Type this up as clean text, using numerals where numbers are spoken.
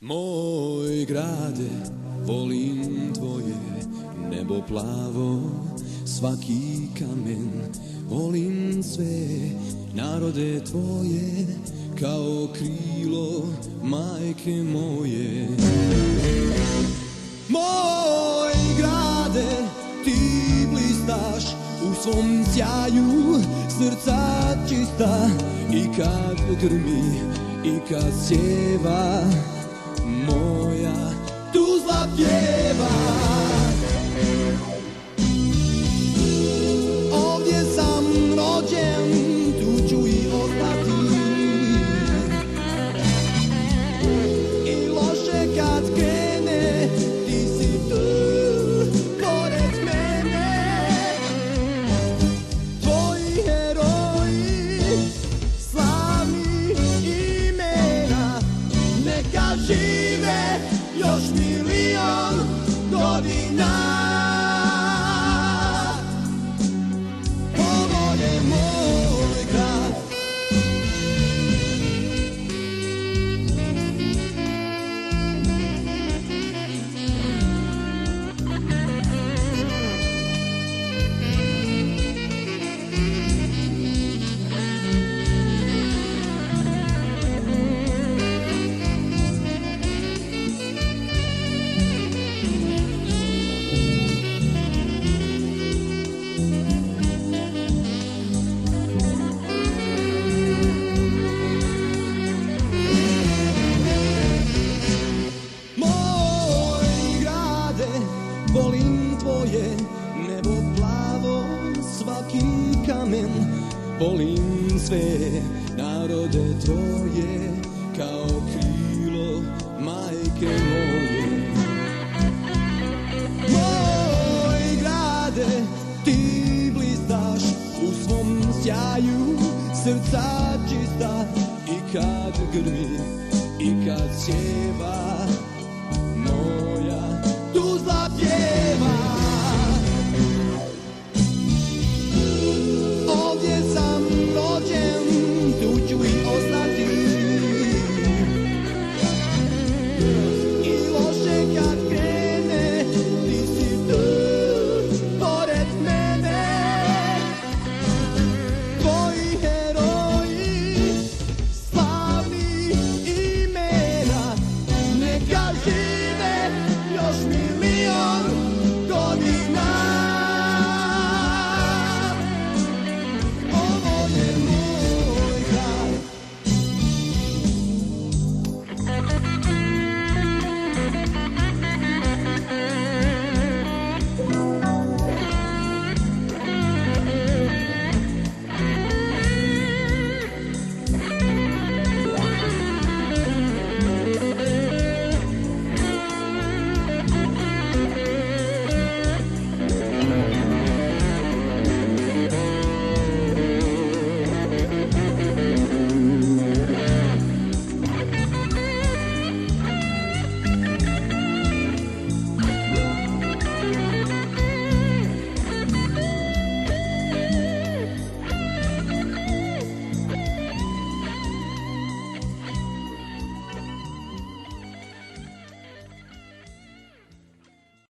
Moj grade, volim tvoje nebo plavo, svaki kamen, volim sve narode tvoje, kao krilo majke moje. Moj grade, ti blistaš u svom sjaju, srca čista, i kad grmi, i kad sjeva, moja Tuzla pjeva. Ovdje sam rođen, tu ću i ostati, i loše kad krene, ti si tu pored mene. Tvoji heroji, slavni imena, neka žive još milion godina. Ovo je moj grad. Volim tvoje nebo plavo, svaki kamen, volim sve narode tvoje, kao krilo majke moje. Moj grade, ti blistaš u svom sjaju, srca čista, i kad grmi, i kad sjeva,